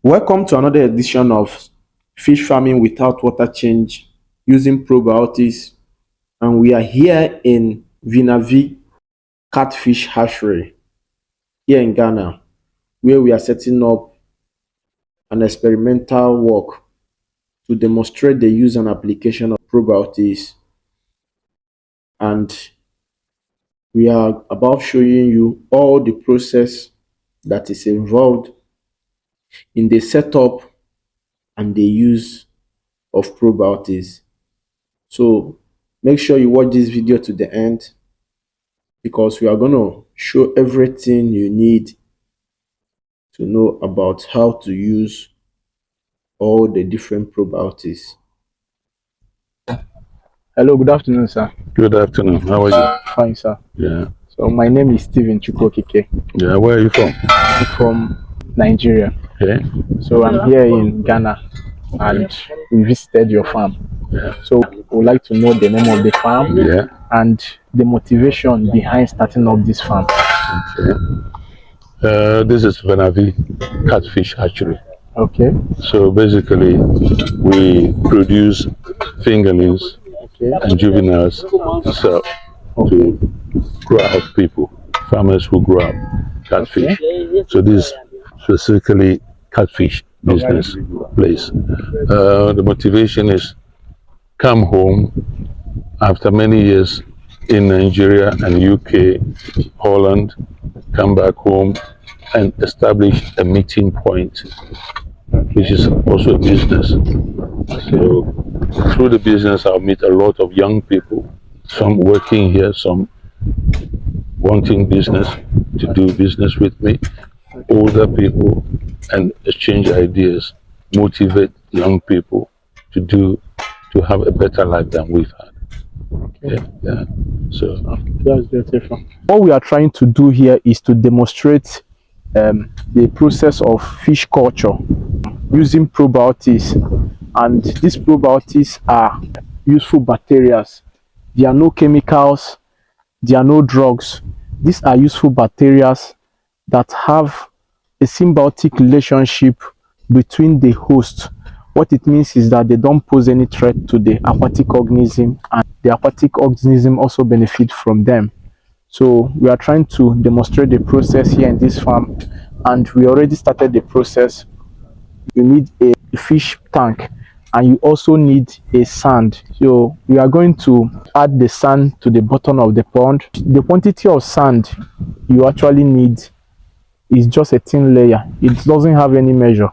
Welcome to another edition of Fish Farming Without Water Change using probiotics, and we are here in Vinavi Catfish Hatchery here in Ghana, where we are setting up an experimental work to demonstrate the use and application of probiotics, and we are about showing you all the process that is involved in the setup and the use of probiotics. So make sure you watch this video to the end, because we are going to show everything you need to know about how to use all the different probiotics. Hello, good afternoon, sir. Good afternoon. How are you? Fine, sir. Yeah. So my name is Steven Chukwokike. Yeah. Where are you from? I'm from Nigeria. Okay. So I'm here in Ghana and we visited your farm. Yeah. So we would like to know the name of the farm, Yeah. and the motivation behind starting up this farm. Okay. This is Vinavi Catfish Hatchery. Okay. So basically, we produce fingerlings and juveniles to sell to grow out people, farmers who grow out catfish. Okay. So this is specifically catfish business place. The motivation is come home after many years in Nigeria and UK, Holland, come back home and establish a meeting point, which is also a business. So through the business, I'll meet a lot of young people, some working here, some wanting business, to do business with me, older people, and exchange ideas, motivate young people to have a better life than we've had. Okay. Yeah. So that's beautiful. What we are trying to do here is to demonstrate the process of fish culture using probiotics, and these probiotics are useful bacteria. There are no chemicals, there are no drugs. These are useful bacteria that have a symbiotic relationship between the host. What it means is that they don't pose any threat to the aquatic organism, and the aquatic organism also benefit from them. So we are trying to demonstrate the process here in this farm, and we already started the process. You need a fish tank, and you also need a sand. So we are going to add the sand to the bottom of the pond. The quantity of sand you actually need is just a thin layer. It doesn't have any measure.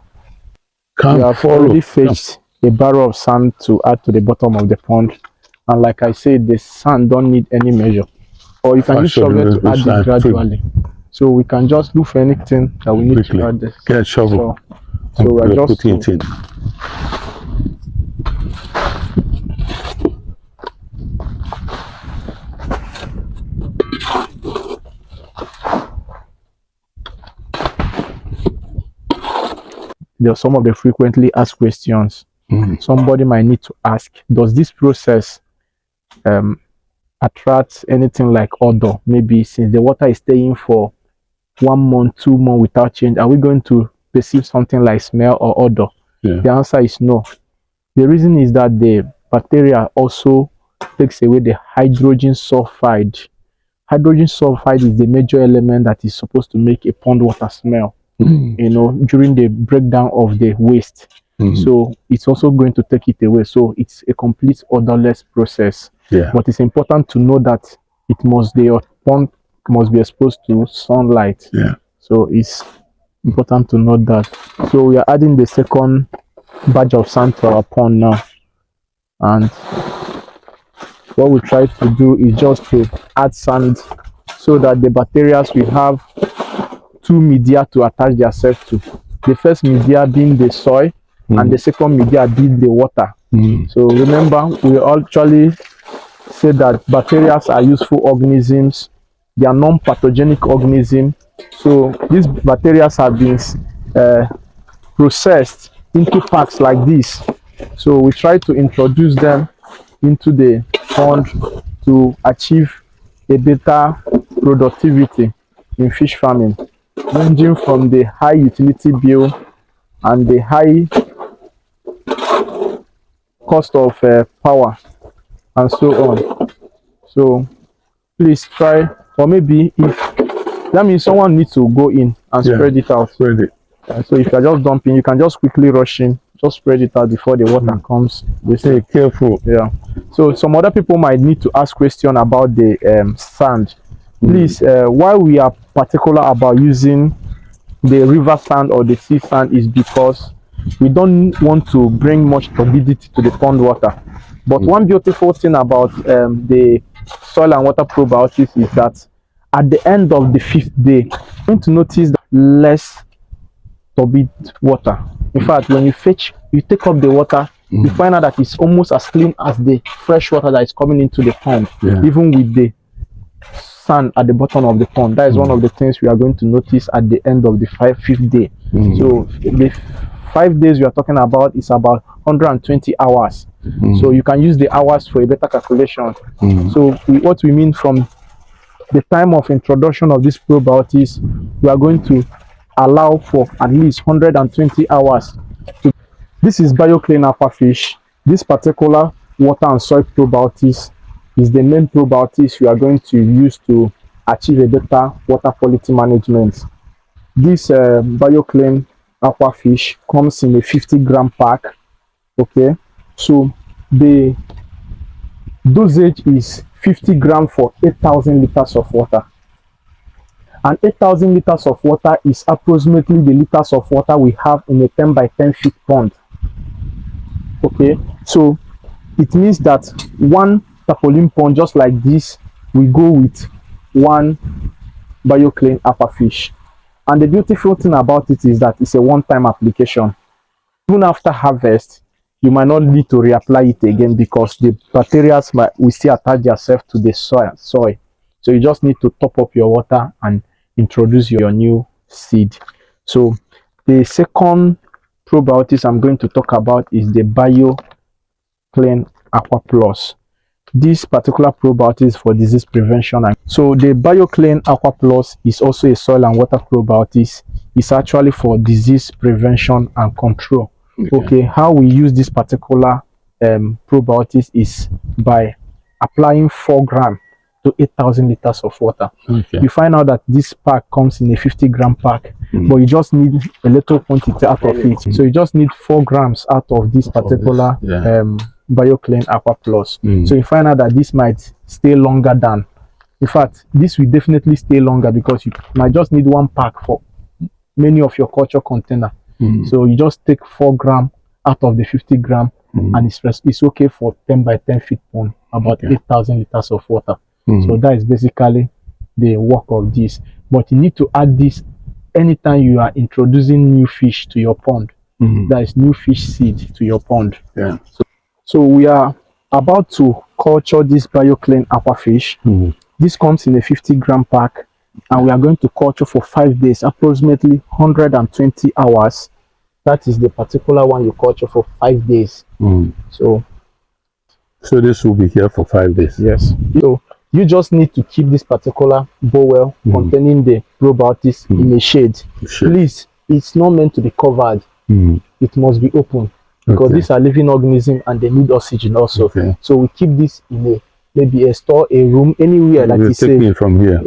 We have already fetched a barrel of sand to add to the bottom of the pond, and like I said, the sand don't need any measure, or you can use shovel to add it gradually. So we can just look for anything that we need to add this. Get a shovel. So we're just putting it in. There are some of the frequently asked questions. Somebody might need to ask, does this process attract anything like odor? Maybe since the water is staying for 1 month, 2 months without change, are we going to perceive something like smell or odor? Yeah. The answer is no. The reason is that the bacteria also takes away the hydrogen sulfide. Hydrogen sulfide is the major element that is supposed to make a pond water smell, you know, during the breakdown of the waste. So it's also going to take it away. So it's a complete odorless process. Yeah. But it's important to know that the pond must be exposed to sunlight. Yeah. So it's important to note that. So we are adding the second batch of sand to our pond now, and what we try to do is just to add sand so that the bacteria will have two media to attach themselves to. The first media being the soil, and the second media being the water. So remember, we actually say that bacteria are useful organisms. They are non-pathogenic organisms. So these bacteria have been processed into packs like this. So we try to introduce them into the pond to achieve a better productivity in fish farming, ranging from the high utility bill and the high cost of power and so on. So please try, or maybe if that means someone needs to go in and spread it out. Spread it. So if you're just dumping, you can just quickly rush in, just spread it out before the water comes. Be careful. Yeah. So some other people might need to ask question about the sand. Please, why we are particular about using the river sand or the sea sand is because we don't want to bring much turbidity to the pond water. But one beautiful thing about the soil and water probiotics is that at the end of the 5th day, you're going to notice that less turbid water. In fact, when you take up the water, you find out that it's almost as clean as the fresh water that is coming into the pond, even with the sand at the bottom of the pond. That is one of the things we are going to notice at the end of the 5th day. So the 5 days we are talking about is about 120 hours. So you can use the hours for a better calculation. So what we mean from the time of introduction of this probiotics, we are going to allow for at least 120 hours. This is BioClean Aquafish. This particular water and soil probiotics is the main probiotics we are going to use to achieve a better water quality management. This BioClean Aquafish comes in a 50-gram pack. Okay, so the dosage is 50 grams for 8,000 liters of water. And 8,000 liters of water is approximately the liters of water we have in a 10 by 10 feet pond. Okay, so it means that one tarpaulin pond just like this, we go with one BioClean Aquafish. And the beautiful thing about it is that it's a one-time application. Even after harvest, you might not need to reapply it again because the bacteria will still attach themselves to the soil. So you just need to top up your water and introduce your new seed. So the second probiotics I'm going to talk about is the BioClean Aqua Plus. This particular probiotic is for disease prevention. So the BioClean Aqua Plus is also a soil and water probiotic. It's actually for disease prevention and control. Okay, how we use this particular probiotics is by applying 4 grams to 8,000 liters of water. You find out that this pack comes in a 50-gram pack, but you just need a little quantity out of it. So you just need 4 grams out of this particular BioClean Aqua Plus. So you find out that this might stay longer than, in fact, this will definitely stay longer because you might just need 1 pack for many of your culture container. So you just take 4 grams out of the 50 gram and it's okay for 10 by 10 feet pond, about 8,000 liters of water. So that is basically the work of this. But you need to add this anytime you are introducing new fish to your pond. That is new fish seed to your pond. So we are about to culture this BioClean Aquafish. This comes in a 50-gram pack, and we are going to culture for 5 days, approximately 120 hours. That is the particular one you culture for 5 days. So this will be here for 5 days. Yes. So you just need to keep this particular bowl containing the probiotics in a shade. Please, it's not meant to be covered. It must be open because these are living organisms and they need oxygen also. So we keep this in maybe a store, a room, anywhere that is safe. From here.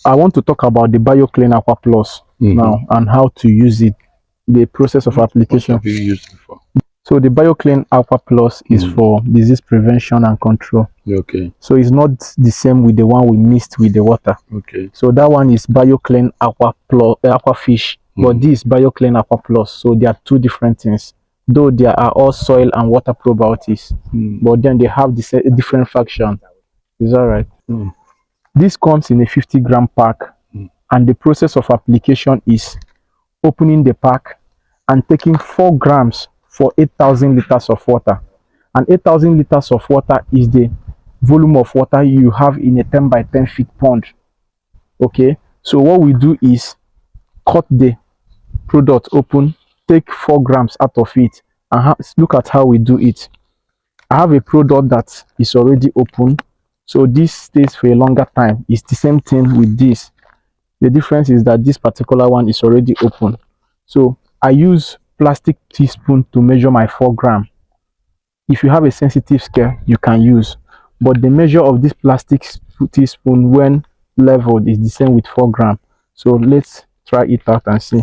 I want to talk about the BioClean Aqua Plus now and how to use it, the process of application. What have you used it for? So the BioClean Aqua Plus is for disease prevention and control. So it's not the same with the one we mixed with the water. So that one is BioClean Aqua Plus, Aquafish, but this BioClean Aqua Plus. So they are 2 different things. Though they are all soil and water probiotics, but then they have this different function. Is that right? This comes in a 50-gram pack, and the process of application is opening the pack and taking 4 grams for 8,000 liters of water. And 8,000 liters of water is the volume of water you have in a 10 by 10 feet pond. Okay, so what we do is cut the product open, take 4 grams out of it, and look at how we do it. I have a product that is already open, so this stays for a longer time. It's the same thing with this. The difference is that this particular one is already open. So I use plastic teaspoon to measure my 4 gram. If you have a sensitive scale, you can use, but the measure of this plastic teaspoon when leveled is the same with 4 gram. So let's try it out and see.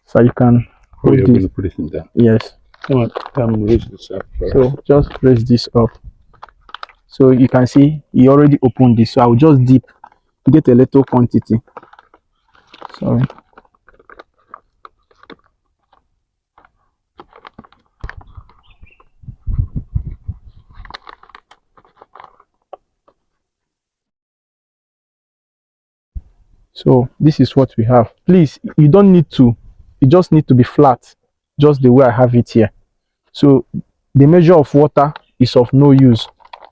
So you can hold you're this. going to put it in there. Yes. Come on, come raise this up. So just raise this up. So you can see he already opened this. So I will just dip, get a little quantity. Sorry. So this is what we have. Please, you don't need to, you just need to be flat, just the way I have it here. So the measure of water is of no use.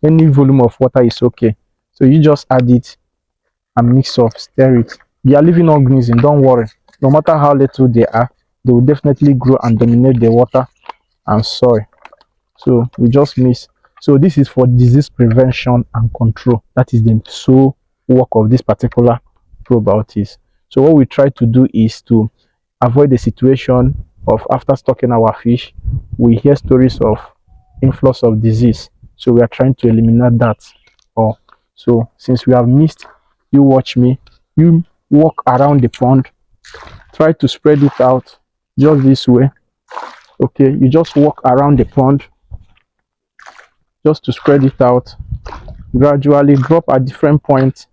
Any volume of water is okay. So you just add it and mix up, stir it. They are living organisms, don't worry. No matter how little they are, they will definitely grow and dominate the water and soil. So we just mix. So this is for disease prevention and control. That is the sole work of this particular probiotics. So what we try to do is to avoid the situation of after stocking our fish, we hear stories of influx of disease. So we are trying to eliminate that. Or so since we have missed, you watch me, you walk around the pond, try to spread it out just this way. Okay, you just walk around the pond just to spread it out. Gradually drop at different points,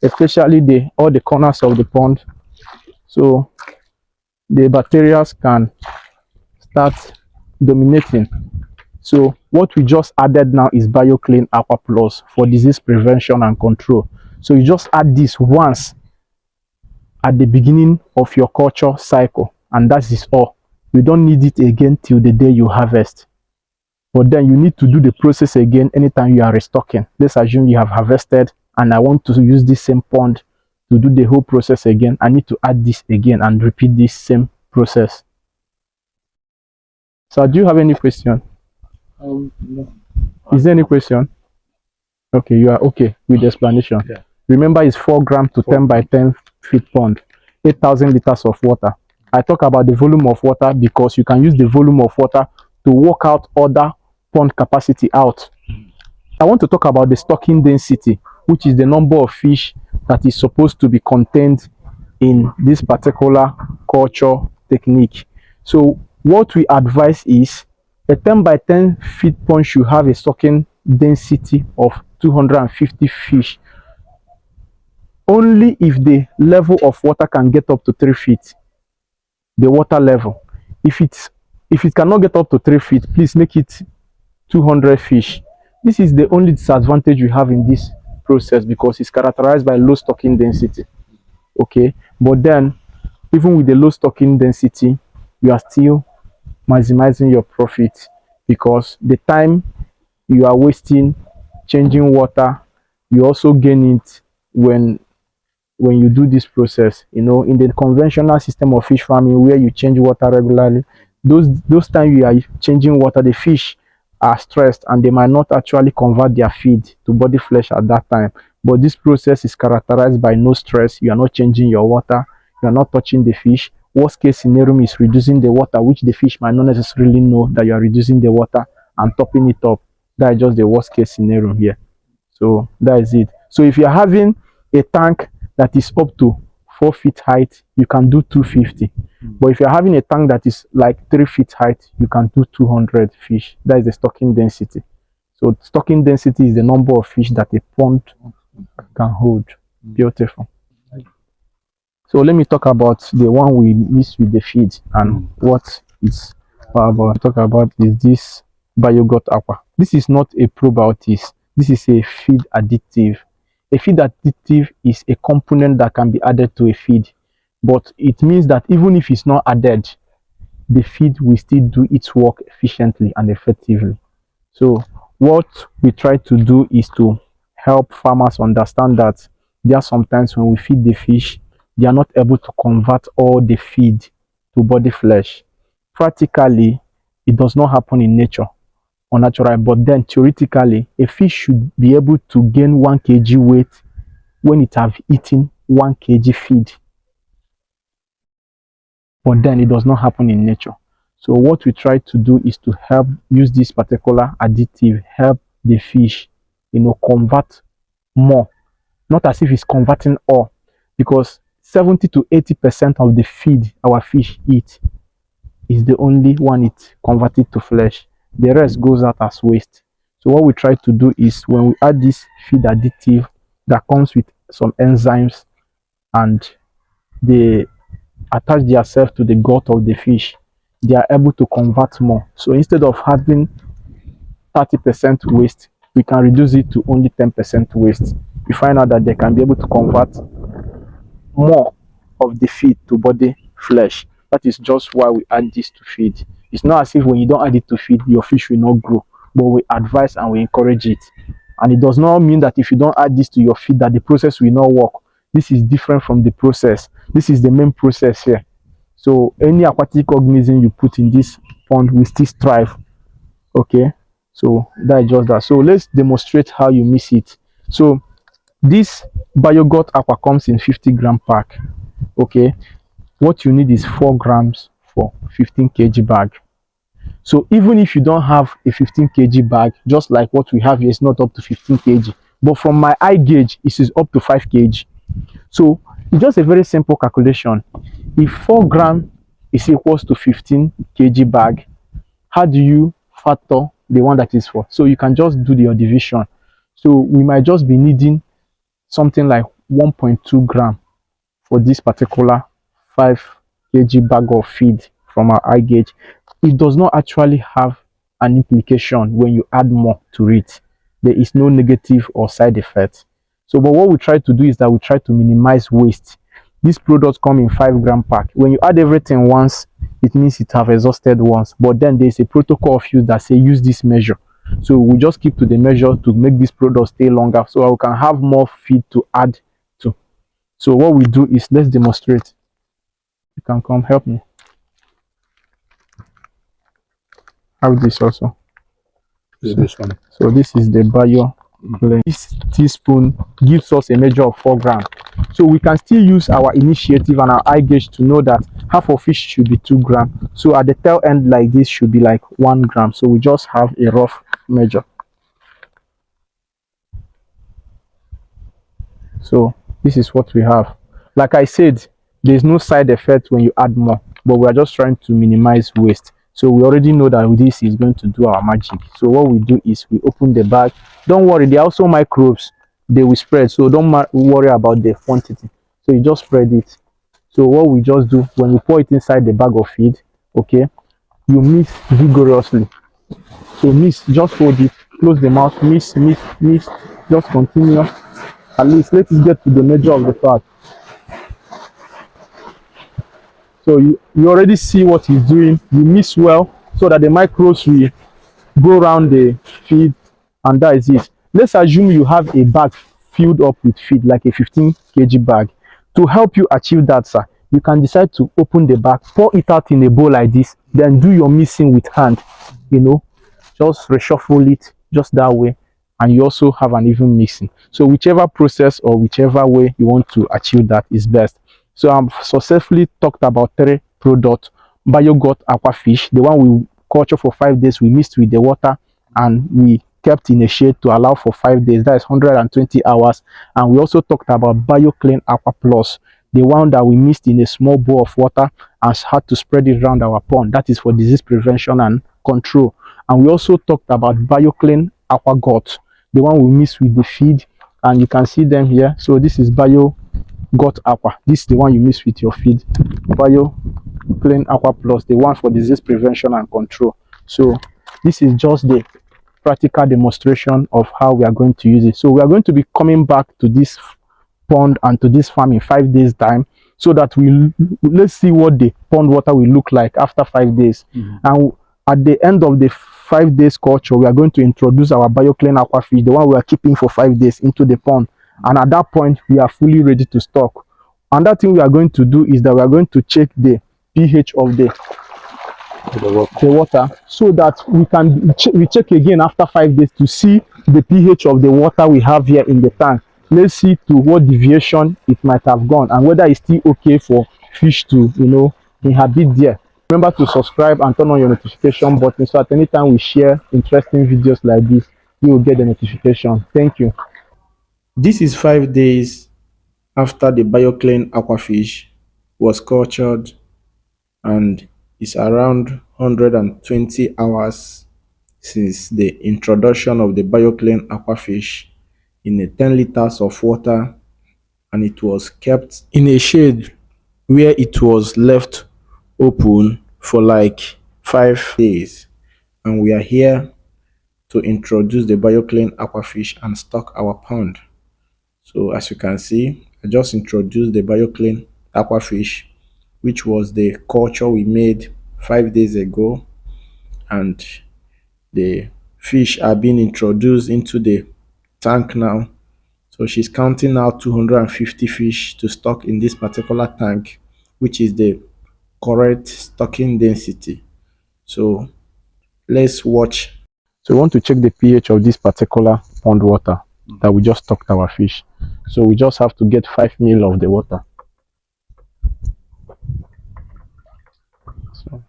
especially all the corners of the pond, so the bacteria can start dominating. So what we just added now is BioClean Aqua Plus for disease prevention and control. So you just add this once at the beginning of your culture cycle, and that is all. You don't need it again till the day you harvest. But then you need to do the process again anytime you are restocking. Let's assume you have harvested and I want to use this same pond to do the whole process again. I need to add this again and repeat this same process. So do you have any question? No. Is there any question? Okay, you are okay with the explanation. Yeah. Remember, it's 4 grams to 10 by 10 feet pond, 8,000 liters of water. I talk about the volume of water because you can use the volume of water to work out other pond capacity out. I want to talk about the stocking density, which is the number of fish that is supposed to be contained in this particular culture technique. So what we advise is a 10 by 10 feet pond should have a stocking density of 250 fish only if the level of water can get up to 3 feet, the water level. If it cannot get up to 3 feet, please make it 200 fish. This is the only disadvantage we have in this process because it's characterized by low stocking density. Okay, but then even with the low stocking density, you are still maximizing your profit because the time you are wasting changing water, you also gain it when you do this process. You know, in the conventional system of fish farming where you change water regularly, those times you are changing water, the fish are stressed and they might not actually convert their feed to body flesh at that time. But this process is characterized by no stress. You are not changing your water, you are not touching the fish. Worst case scenario is reducing the water, which the fish might not necessarily know that you are reducing the water and topping it up. That is just the worst case scenario here. So that is it. So if you are having a tank that is up to 4 feet height, you can do 250. But if you're having a tank that is like 3 feet height, you can do 200 fish. That is the stocking density. So stocking density is the number of fish that a pond can hold. Beautiful. So let me talk about the one we mix with the feed and what it's about. Talk about is this BioGut Aqua. This is not a probiotics. This is a feed additive. A feed additive is a component that can be added to a feed, but it means that even if it's not added, the feed will still do its work efficiently and effectively. So what we try to do is to help farmers understand that there are sometimes when we feed the fish, they are not able to convert all the feed to body flesh. Practically, it does not happen in nature or natural, but then theoretically, a fish should be able to gain 1 kg weight when it have eaten 1 kg feed. But then it does not happen in nature. So what we try to do is to help use this particular additive, help the fish, convert more. Not as if it's converting all, because 70 to 80% of the feed our fish eat is the only one it converted to flesh. The rest goes out as waste. So what we try to do is when we add this feed additive that comes with some enzymes and they attach themselves to the gut of the fish, they are able to convert more. So instead of having 30% waste, we can reduce it to only 10% waste. We find out that they can be able to convert more of the feed to body flesh. That is just why we add this to feed. It's not as if when you don't add it to feed, your fish will not grow, but we advise and we encourage it. And it does not mean that if you don't add this to your feed, that the process will not work. This is different from the process. This is the main process here. So any aquatic organism you put in this pond will still thrive. Okay, so that's just that. So let's demonstrate how you mix it. So this BioGut aqua comes in 50-gram pack. Okay, what you need is 4 grams for 15 kg bag. So even if you don't have a 15 kg bag, just like what we have here, it's not up to 15 kg, but from my eye gauge it is up to 5 kg. So it's just a very simple calculation. If 4 gram is equals to 15 kg bag, how do you factor the one that is 4? So you can just do your division. So we might just be needing something like 1.2 gram for this particular 5 kg bag of feed from our eye gauge. It does not actually have an implication when you add more to it. There is no negative or side effect. So but what we try to do is that we try to minimize waste. These products come in 5-gram pack. When you add everything once, it means it have exhausted once, but then there's a protocol of use that say use this measure. So we just keep to the measure to make this product stay longer, so we can have more feed to add to. So what we do is, let's demonstrate. You can come help me. Have this also. This one. So this is the bio. This teaspoon gives us a measure of 4 grams. So we can still use our initiative and our eye gauge to know that half of fish should be 2 grams. So at the tail end like this should be like 1 gram. So we just have a rough measure. So this is what we have. Like I said, there's no side effect when you add more, but we are just trying to minimize waste. So we already know that this is going to do our magic. So what we do is we open the bag. Don't worry, there are also microbes. They will spread, so don't worry about the quantity. So you just spread it. So what we just do, when you pour it inside the bag of feed, okay, you mix vigorously. So mix, just hold it, close the mouth, mix, just continue. At least let it get to the measure of the pack. So you already see what he's doing. You mix well so that the microbes will go around the feed, and that is it. Let's assume you have a bag filled up with feed, like a 15 kg bag. To help you achieve that, sir, you can decide to open the bag, pour it out in a bowl like this, then do your mixing with hand. Just reshuffle it just that way, and you also have an even mixing. So whichever process or whichever way you want to achieve that is best. So I've successfully talked about 3 products. BioGut aquafish, the one we culture for 5 days, we mixed with the water and we kept in a shade to allow for 5 days. That is 120 hours. And we also talked about BioClean Aqua Plus, the one that we mixed in a small bowl of water and had to spread it around our pond. That is for disease prevention and control. And we also talked about BioClean Aqua Gut, the one we mix with the feed, and you can see them here. So this is BioGut Aqua. This is the one you mix with your feed. BioClean Aqua Plus, the one for disease prevention and control. So this is just the practical demonstration of how we are going to use it. So we are going to be coming back to this pond and to this farm in 5 days time, so that let's see what the pond water will look like after 5 days. And at the end of the 5 days culture, we are going to introduce our BioClean aquafish, the one we are keeping for 5 days, into the pond. And at that point, we are fully ready to stock. Another thing we are going to do is that we are going to check the pH of the water, so that we check again after 5 days to see the pH of the water we have here in the tank. Let's see to what deviation it might have gone and whether it's still okay for fish to inhabit there. Remember to subscribe and turn on your notification button so at any time we share interesting videos like this, you will get the notification. Thank you. This is 5 days after the BioClean aquafish was cultured, and it's around 120 hours since the introduction of the BioClean aquafish in a 10 liters of water, and it was kept in a shade where it was left open for like 5 days. And we are here to introduce the BioClean aquafish and stock our pond. So as you can see, I just introduced the BioClean aquafish, which was the culture we made 5 days ago, and the fish are being introduced into the tank now. So she's counting out 250 fish to stock in this particular tank, which is the correct stocking density. So let's watch. So we want to check the pH of this particular pond water that we just stocked our fish. So we just have to get 5 ml of the water. So,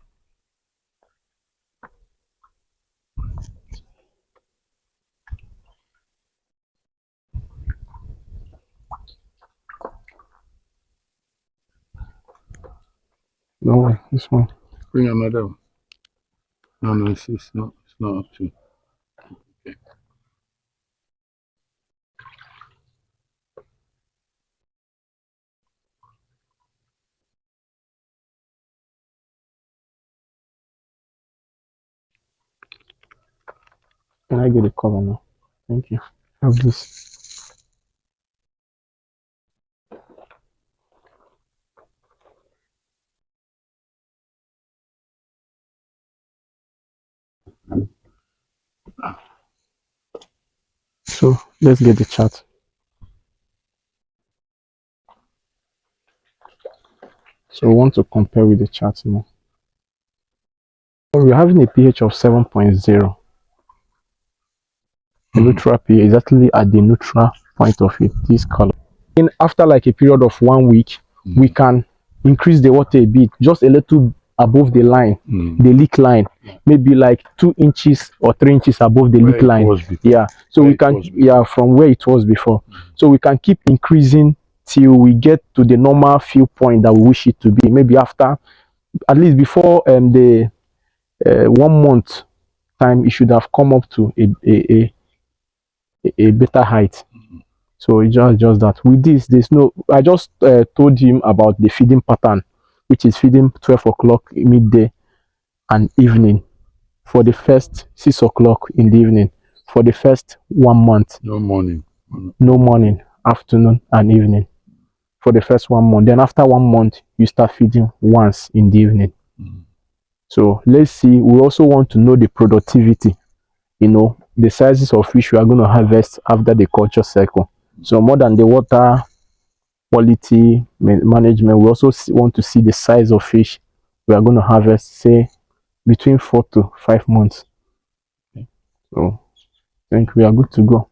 no, this one. Bring another one. No, no, it's not up to. Okay. Can I get a cover now? Thank you. Have this. So let's get the chart. So we want to compare with the chart now. We're having a pH of 7.0. The neutral pH is actually at the neutral point of it, this color. And after like a period of 1 week, we can increase the water a bit, just a little above the line, the leak line, maybe like 2 inches or 3 inches above the leak line. Yeah, so we can, yeah, from where it was before. So we can keep increasing till we get to the normal fill point that we wish it to be. Maybe after, at least before the 1 month time, it should have come up to a better height. So it's just that with this, there's no, I just told him about the feeding pattern, which is feeding 12 o'clock midday and evening for the first 6 o'clock in the evening for the first 1 month. No morning. No morning, afternoon and evening for the first 1 month. Then after 1 month, you start feeding once in the evening. So let's see. We also want to know the productivity, you know, the sizes of fish we are going to harvest after the culture cycle. So more than the water quality management, we also want to see the size of fish we are going to harvest, say between 4 to 5 months. So I think we are good to go.